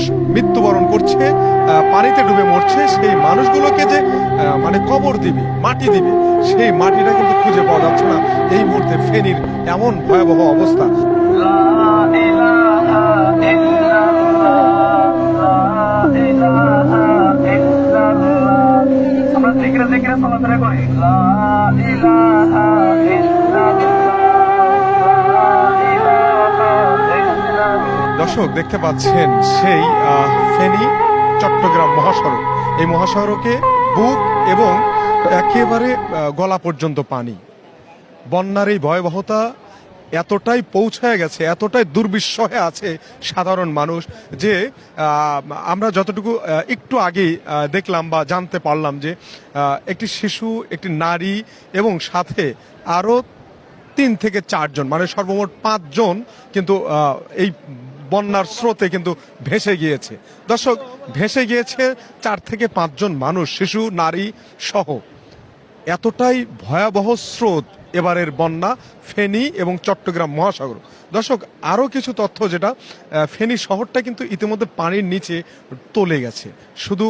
মানুষ মৃত্যুবরণ করছে, পানিতে ডুবে মরছে, সেই মানুষগুলোকে যে মানে কবর দিবে, মাটি দিবে, সেই মাটিটা কিন্তু খুঁজে পাওয়া যাচ্ছে না এই মুহূর্তে ফেনীর এমন ভয়াবহ অবস্থা। দর্শক দেখতে পাচ্ছেন সেই ফেনী চট্টগ্রাম মহাসড়ক, এই মহাসড়কে বুক এবং একেবারে গলা পর্যন্ত পানি। বন্যার এই ভয়াবহতা এতটাই পৌঁছায় গেছে, এতটাই দুর্বিষহে আছে সাধারণ মানুষ যে আমরা যতটুকু একটু আগেই দেখলাম বা জানতে পারলাম যে একটি শিশু, একটি নারী এবং সাথে আরও 3 থেকে 4 জন, মানে সর্বমোট 5 জন কিন্তু এই বন্যার স্রোতে কিন্তু ভেসে গিয়েছে। দর্শক, ভেসে গিয়েছে 4 থেকে 5 জন মানুষ, শিশু, নারী সহ। এতটাই ভয়াবহ স্রোত এবারের বন্যা ফেনী এবং চট্টগ্রাম মহাসাগর। দর্শক, আরও কিছু তথ্য, যেটা ফেনী শহরটা কিন্তু ইতিমধ্যে পানির নিচে তলে গেছে। শুধু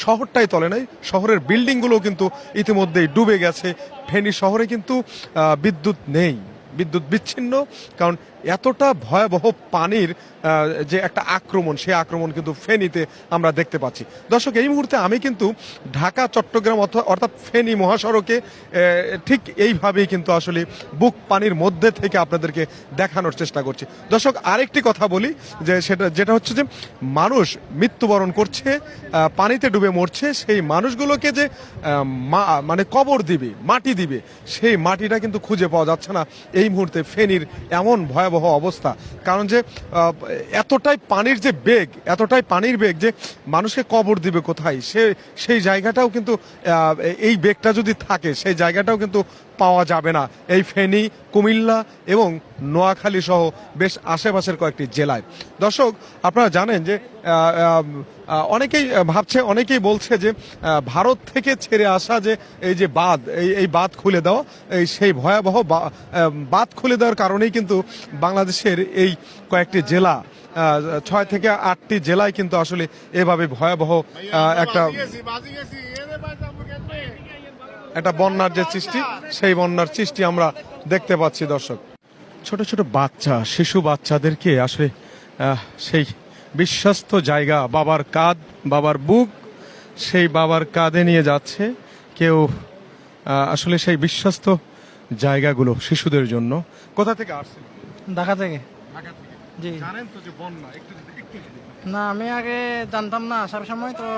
শহরটাই তলে নাই, শহরের বিল্ডিংগুলো কিন্তু ইতিমধ্যেই ডুবে গেছে। ফেনী শহরে কিন্তু বিদ্যুৎ নেই, বিদ্যুৎ বিচ্ছিন্ন, কারণ এতটা ভয়াবহ পানির যে একটা আক্রমণ, সেই আক্রমণ কিন্তু ফেনীতে আমরা দেখতে পাচ্ছি। দর্শক, এই মুহূর্তে আমি কিন্তু ঢাকা চট্টগ্রাম অর্থাৎ ফেনী মহাসড়কে ঠিক এইভাবেই কিন্তু আসলে বুক পানির মধ্যে থেকে আপনাদেরকে দেখানোর চেষ্টা করছি। দর্শক, আরেকটি কথা বলি, যে যেটা হচ্ছে যে মানুষ মৃত্যুবরণ করছে, পানিতে ডুবে মরছে, সেই মানুষগুলোকে যে মানে কবর দিবে, মাটি দিবে, সেই মাটিটা কিন্তু খুঁজে পাওয়া যাচ্ছে না এই মুহূর্তে ফেনীর এমন ভয়াবহ অবস্থা। কারণ যে এতটাই পানির যে বেগ, এতটাই পানির বেগ যে মানুষকে কবর দিবে কোথায়, সেই জায়গাটাও কিন্তু, এই বেগটা যদি থাকে, সেই জায়গাটাও কিন্তু পাওয়া যাবে না এই ফেনী, কুমিল্লা এবং নোয়াখালী সহ বেশ আশেপাশের কয়েকটি জেলায়। দর্শক, আপনারা জানেন যে অনেকেই ভাবছে, অনেকেই বলছে যে ভারত থেকে ছেড়ে আসা যে এই যে বাঁধ, এই বাঁধ খুলে দেওয়া, সেই ভয়াবহ বাঁধ খুলে দেওয়ার কারণেই কিন্তু বাংলাদেশের এই কয়েকটি জেলা, 6 থেকে 8টি জেলায় কিন্তু আসলে এভাবে ভয়াবহ একটা বন্যার যে সৃষ্টি, সেই বন্যার সৃষ্টি আমরা দেখতে পাচ্ছি। দর্শক, ছোট ছোট বাচ্চা, শিশু বাচ্চাদেরকে আসলে সেই বিশ্বস্ত জায়গা, বাবার কাঁধ, বাবার বুক, সেই বাবার কাঁধে নিয়ে যাচ্ছে কেউ আসলে সেই বিশ্বস্ত জায়গাগুলো শিশুদের জন্য। কোথা থেকে আসছে? ঢাকা থেকে। জি। জানেন তো যে বন্যা একটু না, আমি আগে জানতাম না, আসার সময় তো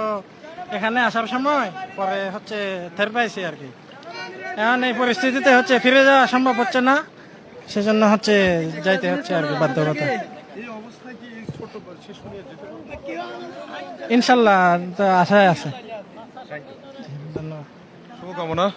এখানে আসার সময় পরে হচ্ছে টের পাইছি আর কি। এখন এই পরিস্থিতিতে হচ্ছে ফিরে যাওয়া সম্ভব হচ্ছে না, সেজন্য হচ্ছে যাইতে হচ্ছে আর কি, বাধ্যকতা। ইনশাল্লাহ আশায় আছে। ধন্যবাদ, শুভকামনা।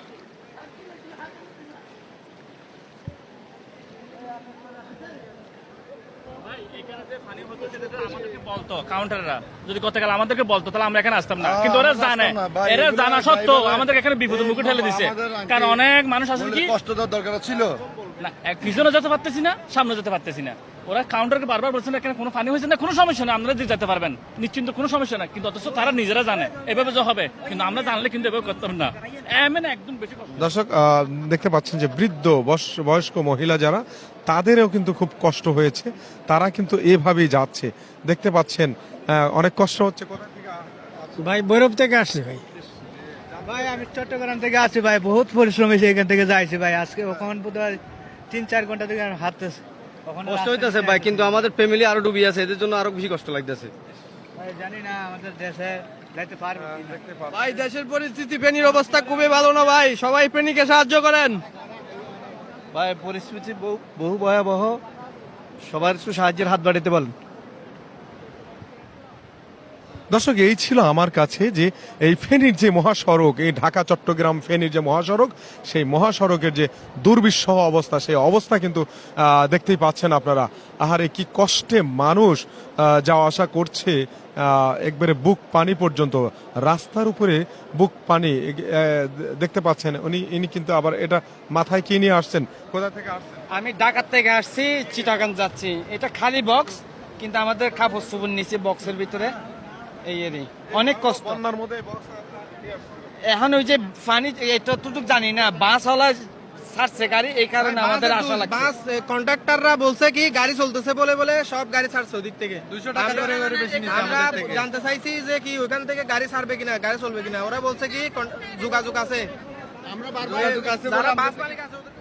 কাউন্টাররা যদি গতকাল আমাদেরকে বলতো তাহলে আমরা এখানে আসতাম না, কিন্তু ওরা জানে, এরা জানা সত্ত্বেও আমাদের এখানে বিপদের মুখে ঠেলে দিছে। কারণ অনেক মানুষ আছে কি কষ্ট দেওয়ার দরকার ছিল না, পিছনে যেতে পারতেছি না, সামনে যেতে পারতেছি না। ওরা কাউন্টারকে বারবার বলছেন এখানে কোনো পানি হয়েছে না, কোনো সমস্যা না, আমরা যেতে পারবেন নিশ্চিন্ত, কোনো সমস্যা না। কিন্তু অথচ তারা নিজেরা জানে এভাবে যে হবে, কিন্তু আমরা জানলে কিন্তু এভাবে করতাম না। মানে একদম বেশি। দর্শক, দেখতে পাচ্ছেন যে বৃদ্ধ বয়স্ক মহিলা যারা, তাদেরও কিন্তু খুব কষ্ট হয়েছে, তারা কিন্তু এভাবেই যাচ্ছে। দেখতে পাচ্ছেন অনেক কষ্ট হচ্ছে। কোথা থেকে ভাই ভৈরব থেকে আসছি ভাই। ভাই আমি চট্টগ্রাম থেকে আছি ভাই, বহুত পরিশ্রম হয়েছে এখান থেকে যাইছি ভাই। আজকে ওখানে বোধহয় 3-4 ঘন্টা থেকে হাঁটতেছে, কষ্ট হইতেছে ভাই, কিন্তু আমাদের ফ্যামিলি আরো ডুবি আছে, এদের জন্য আরো বেশি কষ্ট লাগতেছে ভাই। জানি না আমাদের দেশে যাইতে পারবে ভাই। দেশের পরিস্থিতি, ফেনীর অবস্থা খুবই ভালো না ভাই, সবাই ফেনীকে সাহায্য করেন ভাই। পরিস্থিতি বহু ভয়াবহ, সবার একটু সাহায্যের হাত বাড়াতে বলেন। দর্শক, এই ছিল আমার কাছে যে এই ফেনীর যে মহাসড়ক, এই ঢাকা চট্টগ্রাম ফেনীর যে মহাসড়ক, সেই মহাসড়কের যে দুর্বিষহ অবস্থা, সেই অবস্থা কিন্তু দেখতেই পাচ্ছেন আপনারা। আহারে কি কষ্টে মানুষ যাওয়া আসা করছে, একবারে বুক পানি পর্যন্ত, রাস্তার উপরে বুক পানি দেখতে পাচ্ছেন। ইনি কিন্তু আবার এটা মাথায় কি নিয়ে আসছেন? কোথা থেকে আসছেন? আমি ঢাকা থেকে আসছি, চিটাগাং যাচ্ছি। এটা খালি বক্স, কিন্তু আমাদের কাপড় চোপড় নিচে বক্সের ভিতরে এই এরই অনেক কষ্ট। বন্যার মধ্যে এখন ওই যে পানি এটা তো জানি না, বাস হলা ছাড়ছে গাড়ি, এই কারণে আমাদের আশা লাগছে। বাস কন্ট্রাক্টররা বলছে কি গাড়ি চলতেছে বলে বলে সব গাড়ি ছাড়ছে ওদিক থেকে 200 টাকা করে বেশি নিচ্ছে আমরা আমাদের থেকে। জানতে চাইছি যে কি ওখান থেকে গাড়ি ছাড়বে কিনা, গাড়ি চলবে কিনা। ওরা বলছে কি যোগাযোগ আছে, যোগাযোগ আছে বলে যারা আমরা- বাস মালিক আছে ওদের